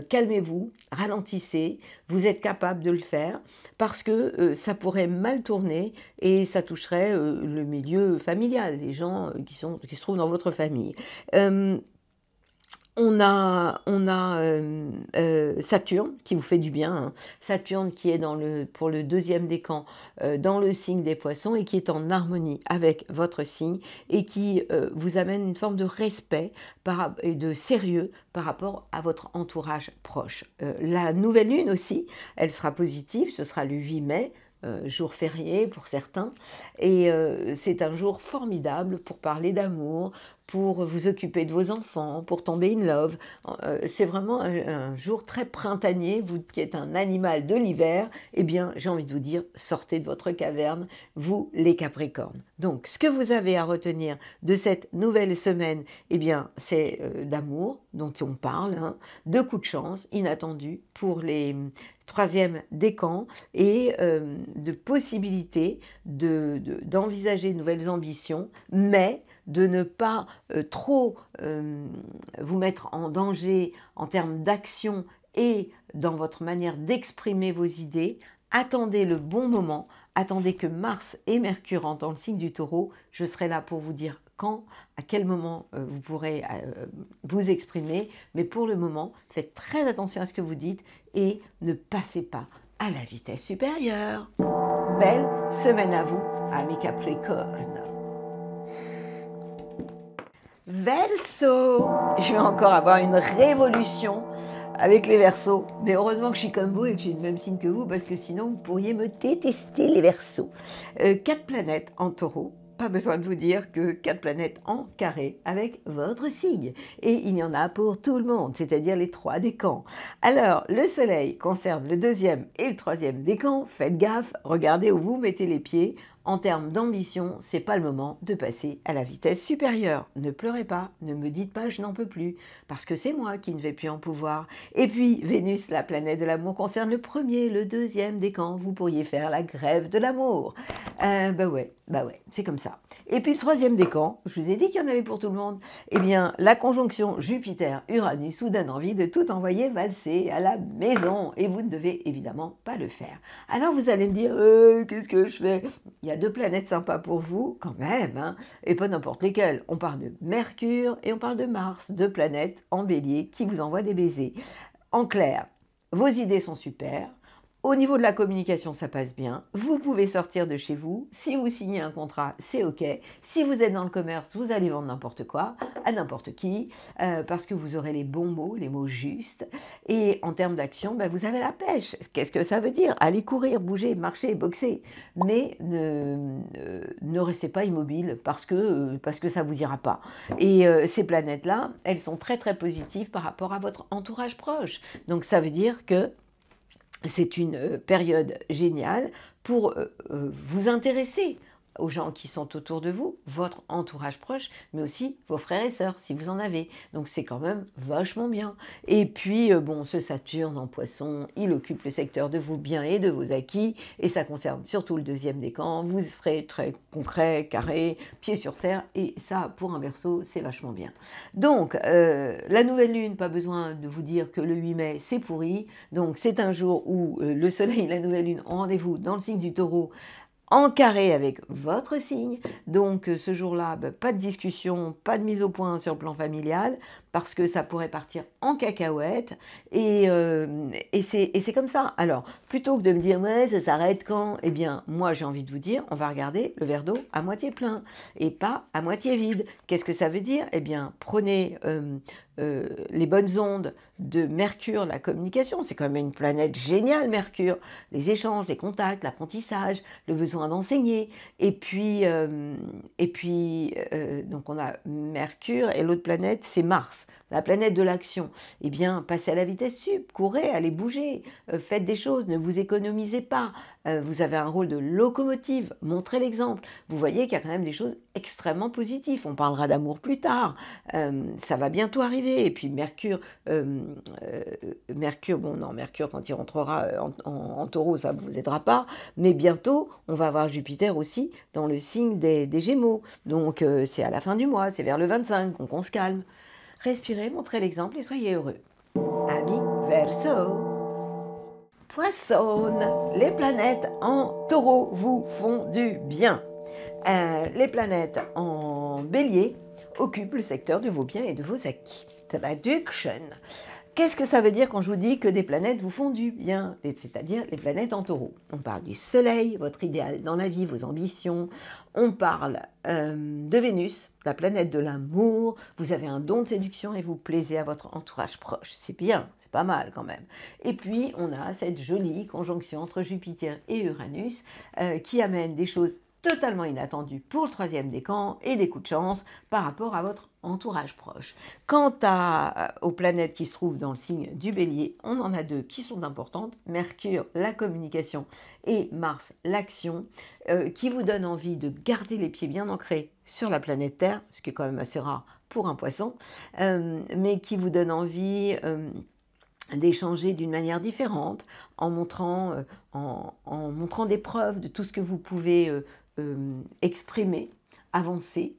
calmez-vous, ralentissez, vous êtes capable de le faire parce que ça pourrait mal tourner et ça toucherait le milieu familial, les gens qui se trouvent dans votre famille. On a Saturne qui vous fait du bien, hein. Saturne qui est pour le deuxième décan dans le signe des poissons et qui est en harmonie avec votre signe et qui vous amène une forme de respect et de sérieux par rapport à votre entourage proche. La nouvelle lune aussi, elle sera positive, ce sera le 8 mai, jour férié pour certains, et c'est un jour formidable pour parler d'amour, pour vous occuper de vos enfants, pour tomber in love. C'est vraiment un jour très printanier. Vous qui êtes un animal de l'hiver, eh bien, j'ai envie de vous dire, sortez de votre caverne, vous les Capricornes. Donc, ce que vous avez à retenir de cette nouvelle semaine, eh bien, c'est d'amour dont on parle, hein, de coups de chance inattendus pour les troisième décan et de possibilités d'envisager de nouvelles ambitions, mais de ne pas trop vous mettre en danger en termes d'action et dans votre manière d'exprimer vos idées. Attendez le bon moment, attendez que Mars et Mercure entrent dans le signe du Taureau. Je serai là pour vous dire quand, à quel moment vous pourrez vous exprimer. Mais pour le moment, faites très attention à ce que vous dites et ne passez pas à la vitesse supérieure. Belle semaine à vous, amis Capricornes. Verseau, je vais encore avoir une révolution avec les Verseaux. Mais heureusement que je suis comme vous et que j'ai le même signe que vous, parce que sinon vous pourriez me détester, les Verseaux. 4 planètes en Taureau. Pas besoin de vous dire que 4 planètes en carré avec votre signe. Et il y en a pour tout le monde, c'est-à-dire les 3 décans. Alors, le Soleil concerne le 2e et le 3e décan. Faites gaffe, regardez où vous mettez les pieds. En termes d'ambition, c'est pas le moment de passer à la vitesse supérieure. Ne pleurez pas, ne me dites pas je n'en peux plus, parce que c'est moi qui ne vais plus en pouvoir. Et puis, Vénus, la planète de l'amour, concerne le 1er, le 2e décan. Vous pourriez faire la grève de l'amour. Bah ouais, c'est comme ça. Et puis le 3e décan, je vous ai dit qu'il y en avait pour tout le monde. Eh bien, la conjonction Jupiter-Uranus vous donne envie de tout envoyer valser à la maison. Et vous ne devez évidemment pas le faire. Alors vous allez me dire, qu'est-ce que je fais? Il y a 2 planètes sympas pour vous, quand même, hein, et pas n'importe lesquelles. On parle de Mercure et on parle de Mars, 2 planètes en bélier qui vous envoient des baisers. En clair, vos idées sont super. Au niveau de la communication, ça passe bien. Vous pouvez sortir de chez vous. Si vous signez un contrat, c'est OK. Si vous êtes dans le commerce, vous allez vendre n'importe quoi, à n'importe qui, parce que vous aurez les bons mots, les mots justes. Et en termes d'action, vous avez la pêche. Qu'est-ce que ça veut dire? Allez courir, bouger, marcher, boxer. Mais ne restez pas immobile parce que ça ne vous ira pas. Et ces planètes-là, elles sont très très positives par rapport à votre entourage proche. Donc ça veut dire que c'est une période géniale pour vous intéresser aux gens qui sont autour de vous, votre entourage proche, mais aussi vos frères et sœurs, si vous en avez. Donc c'est quand même vachement bien. Et puis, bon, ce Saturne en Poisson, il occupe le secteur de vos biens et de vos acquis, et ça concerne surtout le 2e décan. Vous serez très concret, carré, pied sur terre, et ça, pour un Verseau, c'est vachement bien. Donc, la nouvelle lune, pas besoin de vous dire que le 8 mai, c'est pourri. Donc, c'est un jour où le Soleil et la nouvelle lune ont rendez-vous dans le signe du Taureau, en carré avec votre signe. Donc ce jour-là, pas de discussion, pas de mise au point sur le plan familial, parce que ça pourrait partir en cacahuète, et c'est comme ça. Alors, plutôt que de me dire, ouais, ça s'arrête quand? Eh bien, moi, j'ai envie de vous dire, on va regarder le verre d'eau à moitié plein, et pas à moitié vide. Qu'est-ce que ça veut dire? Eh bien, prenez les bonnes ondes de Mercure, la communication, c'est quand même une planète géniale, Mercure, les échanges, les contacts, l'apprentissage, le besoin d'enseigner, et puis donc on a Mercure, et l'autre planète, c'est Mars, la planète de l'action. Eh bien, passez à la vitesse sup, courez, allez bouger, faites des choses, ne vous économisez pas. Vous avez un rôle de locomotive, montrez l'exemple. Vous voyez qu'il y a quand même des choses extrêmement positives. On parlera d'amour plus tard, ça va bientôt arriver. Et puis Mercure, Mercure quand il rentrera en Taureau, ça ne vous aidera pas. Mais bientôt, on va avoir Jupiter aussi dans le signe des Gémeaux. Donc c'est à la fin du mois, c'est vers le 25, donc on se calme. Respirez, montrez l'exemple et soyez heureux. Amis Verseau. Poisson, les planètes en Taureau vous font du bien. Les planètes en Bélier occupent le secteur de vos biens et de vos acquis. Traduction. Qu'est-ce que ça veut dire quand je vous dis que des planètes vous font du bien? C'est-à-dire les planètes en Taureau. On parle du Soleil, votre idéal dans la vie, vos ambitions. On parle de Vénus, la planète de l'amour. Vous avez un don de séduction et vous plaisez à votre entourage proche. C'est bien, c'est pas mal quand même. Et puis, on a cette jolie conjonction entre Jupiter et Uranus qui amène des choses totalement inattendues pour le 3e décan et des coups de chance par rapport à votre entourage proche. Quant aux planètes qui se trouvent dans le signe du Bélier, on en a 2 qui sont importantes, Mercure, la communication, et Mars, l'action, qui vous donnent envie de garder les pieds bien ancrés sur la planète Terre, ce qui est quand même assez rare pour un poisson, mais qui vous donnent envie d'échanger d'une manière différente, en montrant des preuves de tout ce que vous pouvez exprimer, avancer.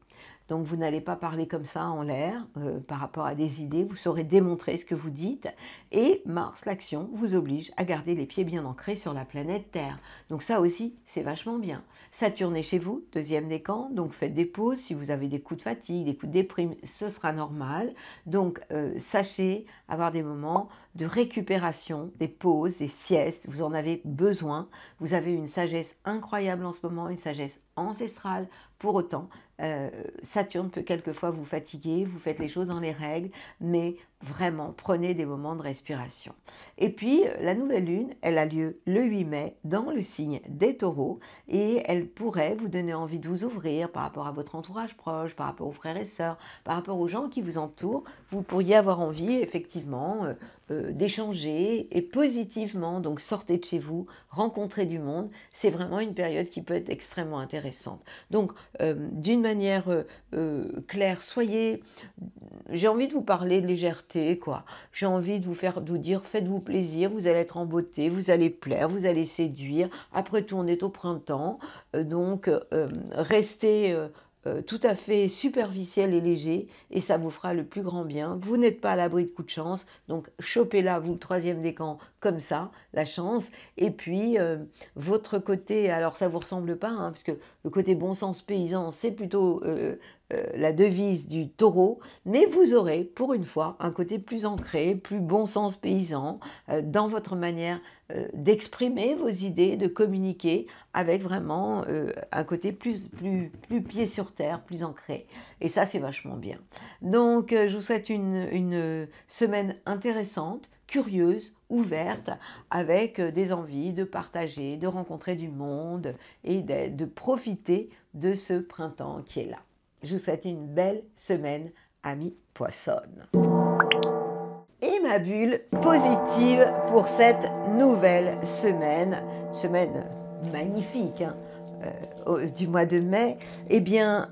Donc vous n'allez pas parler comme ça en l'air par rapport à des idées, vous saurez démontrer ce que vous dites. Et Mars, l'action, vous oblige à garder les pieds bien ancrés sur la planète Terre. Donc ça aussi, c'est vachement bien. Saturne est chez vous, 2e décan, donc faites des pauses. Si vous avez des coups de fatigue, des coups de déprime, ce sera normal. Donc sachez avoir des moments de récupération, des pauses, des siestes, vous en avez besoin. Vous avez une sagesse incroyable en ce moment, une sagesse ancestrale. Pour autant, Saturne peut quelquefois vous fatiguer, vous faites les choses dans les règles, mais vraiment, prenez des moments de respiration. Et puis, la nouvelle lune, elle a lieu le 8 mai dans le signe des taureaux et elle pourrait vous donner envie de vous ouvrir par rapport à votre entourage proche, par rapport aux frères et sœurs, par rapport aux gens qui vous entourent. Vous pourriez avoir envie, effectivement, d'échanger et positivement, donc sortez de chez vous, rencontrez du monde. C'est vraiment une période qui peut être extrêmement intéressante. Donc, d'une manière claire, j'ai envie de vous parler de légèreté, quoi. J'ai envie de vous dire, faites-vous plaisir, vous allez être en beauté, vous allez plaire, vous allez séduire. Après tout, on est au printemps, donc restez tout à fait superficiel et léger, et ça vous fera le plus grand bien. Vous n'êtes pas à l'abri de coups de chance, donc chopez-la, vous, le troisième décan, comme ça, la chance. Et puis, votre côté, alors ça ne vous ressemble pas, hein, parce que le côté bon sens paysan, c'est plutôt la devise du taureau, mais vous aurez, pour une fois, un côté plus ancré, plus bon sens paysan, dans votre manière d'exprimer vos idées, de communiquer, avec vraiment un côté plus pied sur terre, plus ancré. Et ça, c'est vachement bien. Donc, je vous souhaite une semaine intéressante, curieuse, ouverte, avec des envies de partager, de rencontrer du monde et de profiter de ce printemps qui est là. Je vous souhaite une belle semaine, amis poissonnes. Et ma bulle positive pour cette nouvelle semaine magnifique, hein, du mois de mai. Eh bien,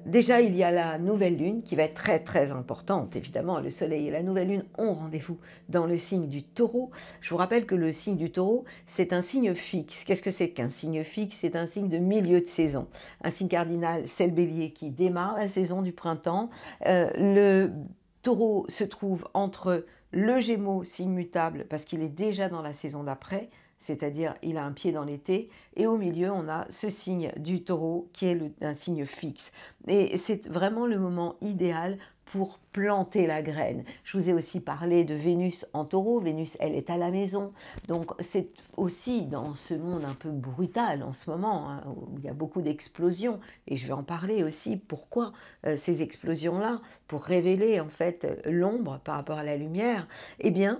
déjà, il y a la nouvelle lune qui va être très, très importante. Évidemment, le soleil et la nouvelle lune ont rendez-vous dans le signe du taureau. Je vous rappelle que le signe du taureau, c'est un signe fixe. Qu'est-ce que c'est qu'un signe fixe? C'est un signe de milieu de saison. Un signe cardinal, c'est le bélier qui démarre la saison du printemps. Le taureau se trouve entre le Gémeaux, signe mutable, parce qu'il est déjà dans la saison d'après, c'est-à-dire il a un pied dans l'été, et au milieu on a ce signe du taureau qui est un signe fixe. Et c'est vraiment le moment idéal pour planter la graine. Je vous ai aussi parlé de Vénus en taureau. Vénus, elle est à la maison. Donc c'est aussi dans ce monde un peu brutal en ce moment, hein, où il y a beaucoup d'explosions, et je vais en parler aussi, pourquoi ces explosions-là, pour révéler en fait l'ombre par rapport à la lumière, eh bien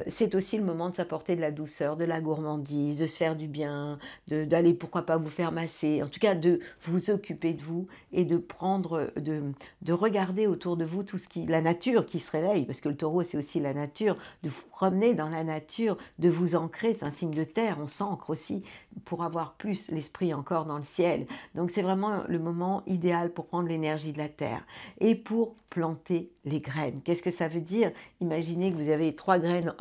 c'est aussi le moment de s'apporter de la douceur, de la gourmandise, de se faire du bien, d'aller pourquoi pas vous faire masser, en tout cas de vous occuper de vous et de prendre, de regarder autour de vous tout ce la nature qui se réveille, parce que le taureau c'est aussi la nature, de vous promener dans la nature, de vous ancrer, c'est un signe de terre, on s'ancre aussi pour avoir plus l'esprit encore dans le ciel. Donc c'est vraiment le moment idéal pour prendre l'énergie de la terre et pour planter les graines. Qu'est-ce que ça veut dire? Imaginez que vous avez 3 graines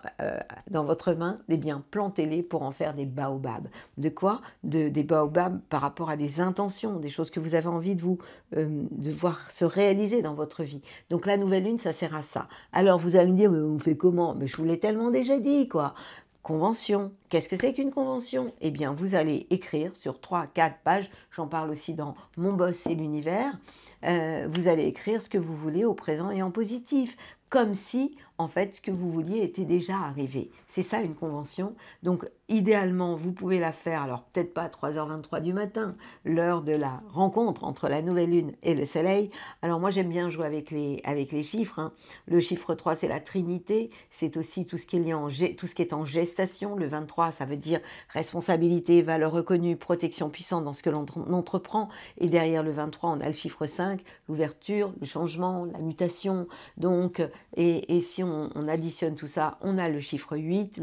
dans votre main, eh bien plantez-les pour en faire des baobabs. De quoi? Des baobabs par rapport à des intentions, des choses que vous avez envie de voir se réaliser dans votre vie. Donc la nouvelle lune, ça sert à ça. Alors vous allez me dire, mais on fait comment? Mais je vous l'ai tellement déjà dit, quoi. Convention. Qu'est-ce que c'est qu'une convention? Eh bien, vous allez écrire sur 3-4 pages, j'en parle aussi dans Mon boss, c'est l'univers, vous allez écrire ce que vous voulez au présent et en positif, comme si, en fait, ce que vous vouliez était déjà arrivé. C'est ça une convention. Donc, idéalement, vous pouvez la faire, alors peut-être pas à 3h23 du matin, l'heure de la rencontre entre la nouvelle lune et le soleil. Alors moi, j'aime bien jouer avec les chiffres, hein. Le chiffre 3, c'est la trinité, c'est aussi tout ce qui est lié tout ce qui est en gestation. Le 23, ça veut dire responsabilité, valeur reconnue, protection puissante dans ce que l'on entreprend. Et derrière le 23, on a le chiffre 5, l'ouverture, le changement, la mutation. Donc, et si on additionne tout ça, on a le chiffre 8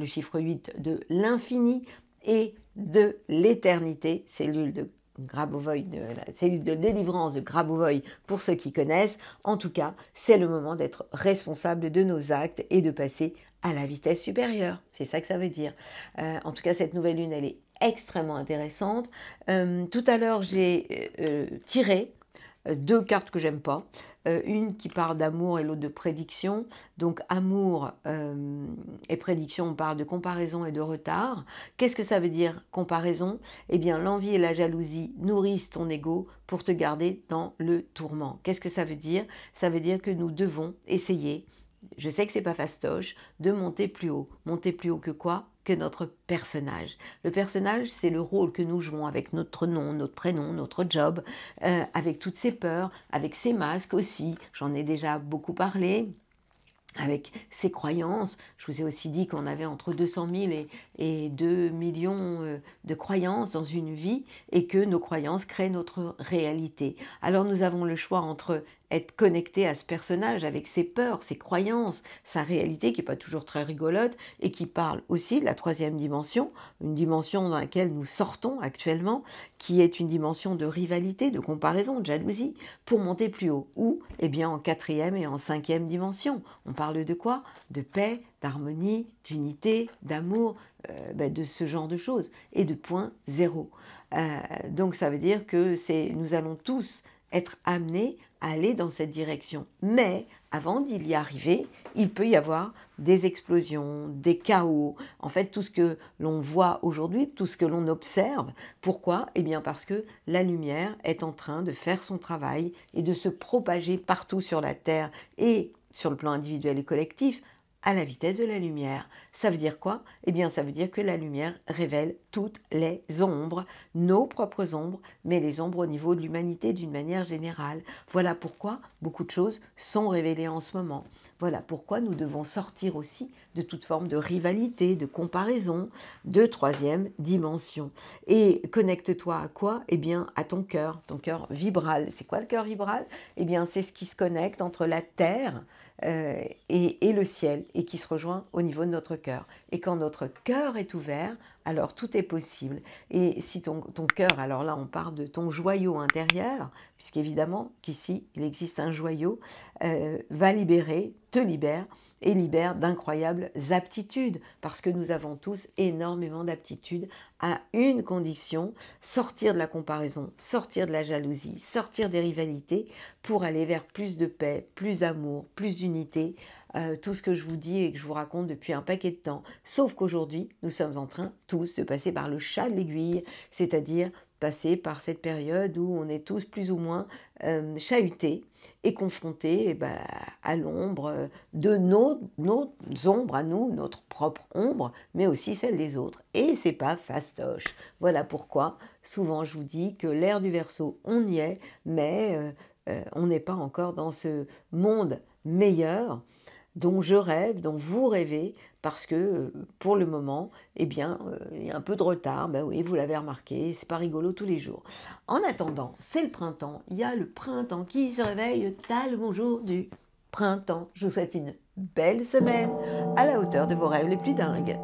de l'infini et de l'éternité, cellule de Grabovoi, la cellule de délivrance de Grabovoi pour ceux qui connaissent. En tout cas, c'est le moment d'être responsable de nos actes et de passer à la vitesse supérieure. C'est ça que ça veut dire. En tout cas, cette nouvelle lune, elle est extrêmement intéressante. Tout à l'heure, j'ai tiré 2 cartes que j'aime pas. Une qui parle d'amour et l'autre de prédiction. Donc amour et prédiction, on parle de comparaison et de retard. Qu'est-ce que ça veut dire comparaison? Eh bien l'envie et la jalousie nourrissent ton ego pour te garder dans le tourment. Qu'est-ce que ça veut dire? Ça veut dire que nous devons essayer, je sais que c'est pas fastoche, de monter plus haut. Monter plus haut que quoi? que notre personnage. Le personnage, c'est le rôle que nous jouons avec notre nom, notre prénom, notre job, avec toutes ses peurs, avec ses masques aussi. J'en ai déjà beaucoup parlé. Avec ses croyances. Je vous ai aussi dit qu'on avait entre 200 000 et 2 millions de croyances dans une vie et que nos croyances créent notre réalité. Alors nous avons le choix entre être connecté à ce personnage avec ses peurs, ses croyances, sa réalité qui n'est pas toujours très rigolote et qui parle aussi de la troisième dimension, une dimension dans laquelle nous sortons actuellement, qui est une dimension de rivalité, de comparaison, de jalousie, pour monter plus haut. Ou, eh bien, en quatrième et en cinquième dimension. On parle de quoi? De paix, d'harmonie, d'unité, d'amour, de ce genre de choses, et de point zéro. Donc ça veut dire que nous allons tous être amenés à aller dans cette direction. Mais avant d'y arriver, il peut y avoir des explosions, des chaos, en fait tout ce que l'on voit aujourd'hui, tout ce que l'on observe. Pourquoi? Eh bien parce que la lumière est en train de faire son travail et de se propager partout sur la Terre et sur le plan individuel et collectif à la vitesse de la lumière. Ça veut dire quoi? Eh bien, ça veut dire que la lumière révèle toutes les ombres, nos propres ombres, mais les ombres au niveau de l'humanité d'une manière générale. Voilà pourquoi beaucoup de choses sont révélées en ce moment. Voilà pourquoi nous devons sortir aussi de toute forme de rivalité, de comparaison, de troisième dimension. Et connecte-toi à quoi? Eh bien, à ton cœur vibral. C'est quoi le cœur vibral? Eh bien, c'est ce qui se connecte entre la terre et le ciel, et qui se rejoint au niveau de notre cœur. Et quand notre cœur est ouvert, alors tout est possible. Et si ton cœur, alors là on parle de ton joyau intérieur, puisqu'évidemment qu'ici il existe un joyau, va libérer, te libère, et libère d'incroyables aptitudes, parce que nous avons tous énormément d'aptitudes à une condition: sortir de la comparaison, sortir de la jalousie, sortir des rivalités, pour aller vers plus de paix, plus d'amour, plus d'unité, tout ce que je vous dis et que je vous raconte depuis un paquet de temps. Sauf qu'aujourd'hui, nous sommes en train tous de passer par le chat de l'aiguille, c'est-à-dire passer par cette période où on est tous plus ou moins chahutés et confrontés à l'ombre de nos ombres à nous, notre propre ombre, mais aussi celle des autres. Et c'est pas fastoche. Voilà pourquoi souvent je vous dis que l'ère du Verseau, on y est, mais on n'est pas encore dans ce monde meilleur dont je rêve, dont vous rêvez, parce que pour le moment, eh bien, il y a un peu de retard. Ben oui, vous l'avez remarqué, c'est pas rigolo tous les jours. En attendant, c'est le printemps. Il y a le printemps qui se réveille. T'as le bonjour du printemps. Je vous souhaite une belle semaine à la hauteur de vos rêves les plus dingues.